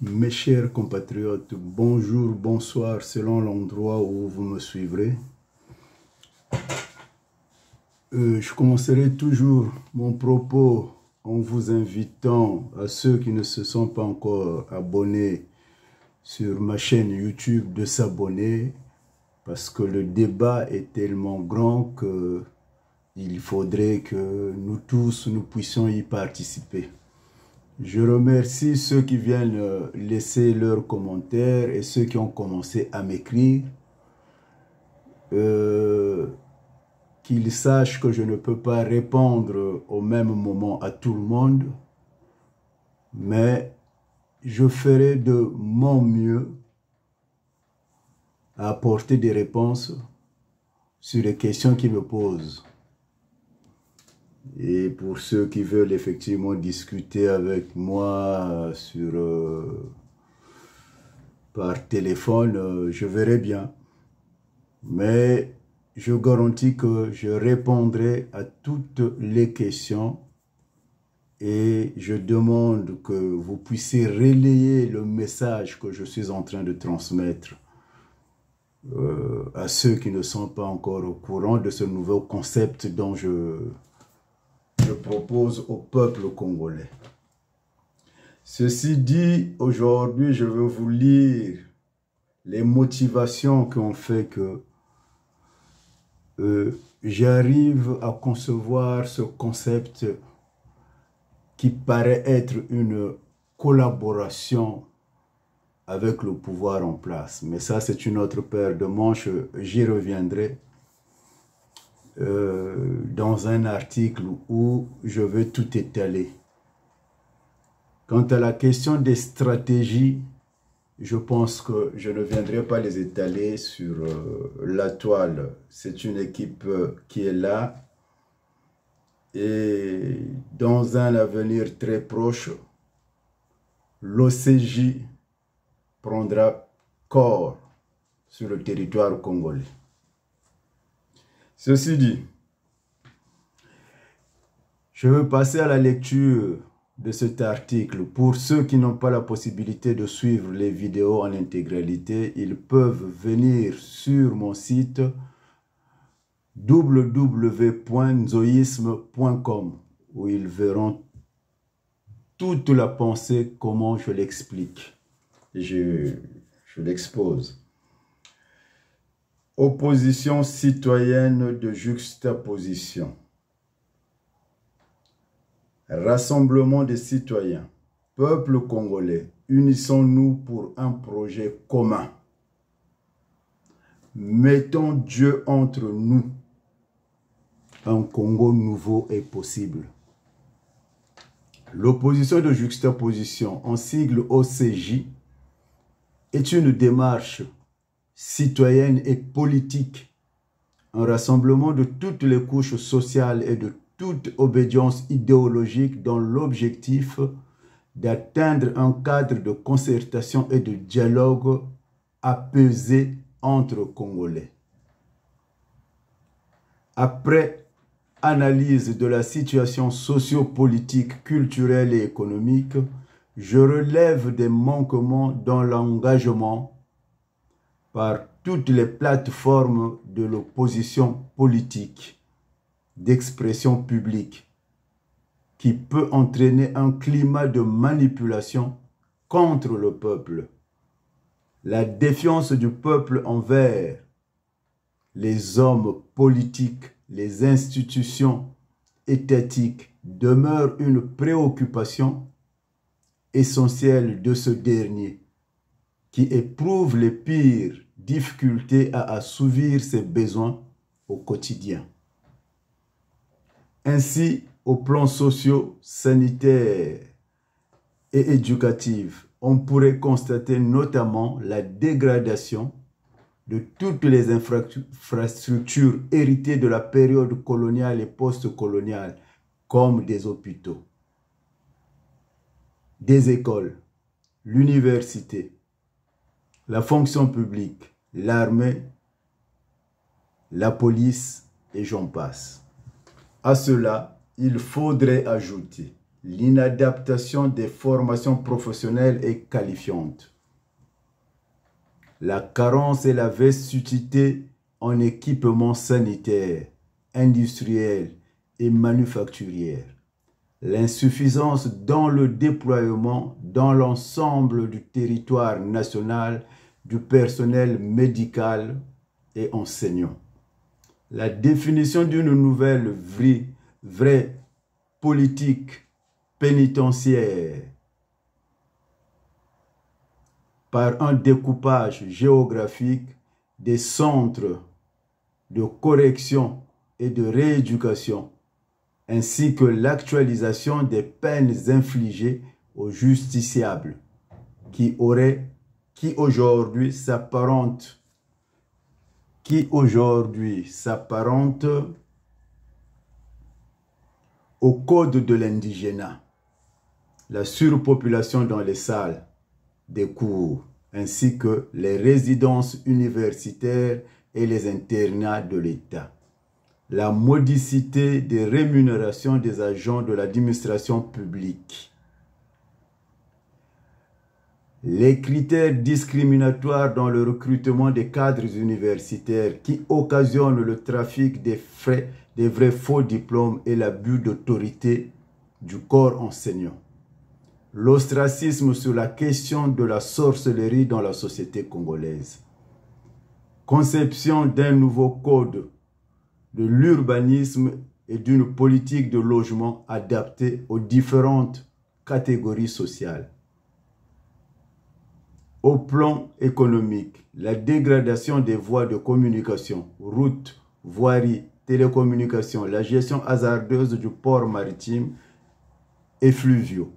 Mes chers compatriotes, bonjour, bonsoir, selon l'endroit où vous me suivrez. Je commencerai toujours mon propos en vous invitant à ceux qui ne se sont pas encore abonnés sur ma chaîne YouTube de s'abonner parce que le débat est tellement grand qu'il faudrait que nous tous, nous puissions y participer. Je remercie ceux qui viennent laisser leurs commentaires et ceux qui ont commencé à m'écrire. Qu'ils sachent que je ne peux pas répondre au même moment à tout le monde, mais je ferai de mon mieux à apporter des réponses sur les questions qu'ils me posent. Et pour ceux qui veulent effectivement discuter avec moi par téléphone, je verrai bien. Mais je garantis que je répondrai à toutes les questions et je demande que vous puissiez relayer le message que je suis en train de transmettre à ceux qui ne sont pas encore au courant de ce nouveau concept dont je propose au peuple congolais. Ceci dit, aujourd'hui, je vais vous lire les motivations qui ont fait que j'arrive à concevoir ce concept qui paraît être une collaboration avec le pouvoir en place. Mais ça, c'est une autre paire de manches, j'y reviendrai dans un article où je vais tout étaler. Quant à la question des stratégies, je pense que je ne viendrai pas les étaler sur la toile. C'est une équipe qui est là. Et dans un avenir très proche, l'OCJ prendra corps sur le territoire congolais. Ceci dit, je vais passer à la lecture de cet article. Pour ceux qui n'ont pas la possibilité de suivre les vidéos en intégralité, ils peuvent venir sur mon site www.nzoisme.com où ils verront toute la pensée, comment je l'explique. Je l'expose. Opposition citoyenne de juxtaposition. Rassemblement des citoyens, peuple congolais, unissons-nous pour un projet commun. Mettons Dieu entre nous. Un Congo nouveau est possible. L'opposition de juxtaposition, en sigle OCJ, est une démarche citoyenne et politique, un rassemblement de toutes les couches sociales et de toute obédience idéologique dans l'objectif d'atteindre un cadre de concertation et de dialogue apaisé entre Congolais. Après analyse de la situation socio-politique, culturelle et économique, je relève des manquements dans l'engagement par toutes les plateformes de l'opposition politique, d'expression publique, qui peut entraîner un climat de manipulation contre le peuple. La défiance du peuple envers les hommes politiques, les institutions étatiques demeure une préoccupation essentielle de ce dernier, qui éprouve les pires difficultés à assouvir ses besoins au quotidien. Ainsi, au plan socio-sanitaire et éducatif, on pourrait constater notamment la dégradation de toutes les infrastructures héritées de la période coloniale et post-coloniale, comme des hôpitaux, des écoles, l'université, la fonction publique, l'armée, la police et j'en passe. À cela, il faudrait ajouter l'inadaptation des formations professionnelles et qualifiantes, la carence et la vastuité en équipements sanitaires, industriels et manufacturiers, l'insuffisance dans le déploiement dans l'ensemble du territoire national du personnel médical et enseignant, la définition d'une nouvelle vraie politique pénitentiaire par un découpage géographique des centres de correction et de rééducation, ainsi que l'actualisation des peines infligées aux justiciables qui aujourd'hui s'apparentent au code de l'indigénat, la surpopulation dans les salles des cours, ainsi que les résidences universitaires et les internats de l'État, la modicité des rémunérations des agents de l'administration publique, les critères discriminatoires dans le recrutement des cadres universitaires qui occasionnent le trafic des vrais faux diplômes et l'abus d'autorité du corps enseignant, l'ostracisme sur la question de la sorcellerie dans la société congolaise, conception d'un nouveau code de l'urbanisme et d'une politique de logement adaptée aux différentes catégories sociales. Au plan économique, la dégradation des voies de communication, routes, voiries, télécommunications, la gestion hasardeuse du port maritime et fluviaux,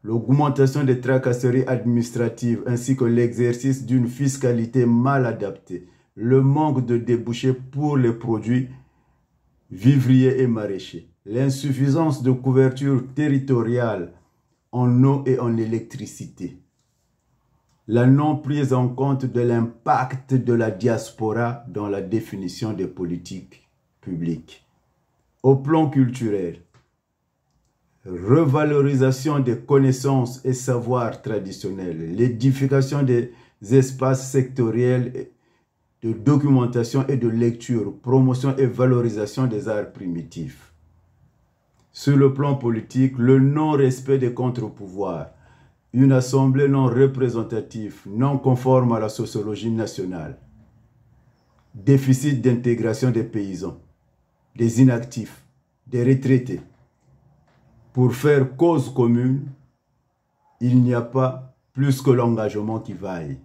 l'augmentation des tracasseries administratives ainsi que l'exercice d'une fiscalité mal adaptée, le manque de débouchés pour les produits vivriers et maraîchers, l'insuffisance de couverture territoriale en eau et en électricité, la non prise en compte de l'impact de la diaspora dans la définition des politiques publiques. Au plan culturel, revalorisation des connaissances et savoirs traditionnels, l'édification des espaces sectoriels de documentation et de lecture, promotion et valorisation des arts primitifs. Sur le plan politique, le non-respect des contre-pouvoirs, une assemblée non représentative, non conforme à la sociologie nationale, déficit d'intégration des paysans, des inactifs, des retraités. Pour faire cause commune, il n'y a pas plus que l'engagement qui vaille,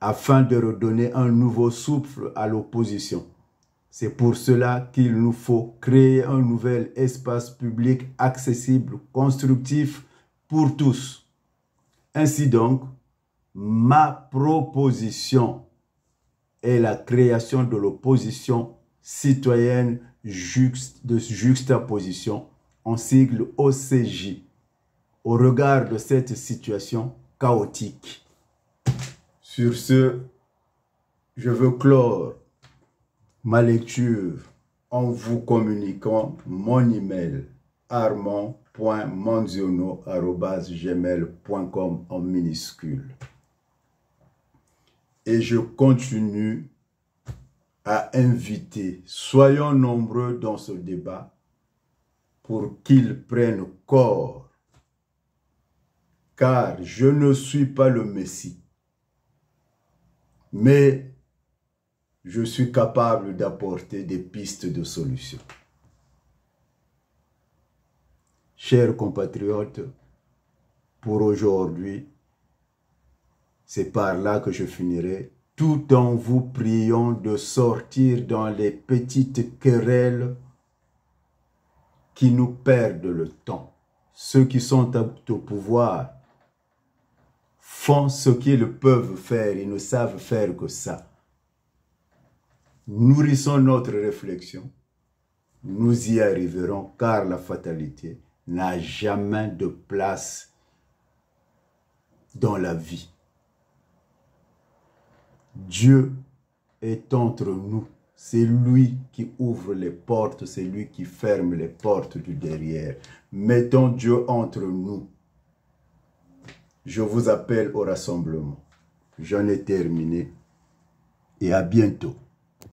afin de redonner un nouveau souffle à l'opposition. C'est pour cela qu'il nous faut créer un nouvel espace public accessible, constructif pour tous. Ainsi donc, ma proposition est la création de l'opposition citoyenne de juxtaposition, en sigle OCJ, au regard de cette situation chaotique. Sur ce, je veux clore ma lecture en vous communiquant mon email armand.manziono@gmail.com en minuscule. Et je continue à inviter, soyons nombreux dans ce débat pour qu'ils prennent corps, car je ne suis pas le Messie, mais je suis capable d'apporter des pistes de solutions. Chers compatriotes, pour aujourd'hui, c'est par là que je finirai, tout en vous priant de sortir dans les petites querelles qui nous perdent le temps. Ceux qui sont au pouvoir font ce qu'ils peuvent faire, ils ne savent faire que ça. Nourrissons notre réflexion, nous y arriverons car la fatalité n'a jamais de place dans la vie. Dieu est entre nous C'est lui qui ouvre les portes, c'est lui qui ferme les portes du derrière. Mettons Dieu entre nous. Je vous appelle au rassemblement. J'en ai terminé et à bientôt.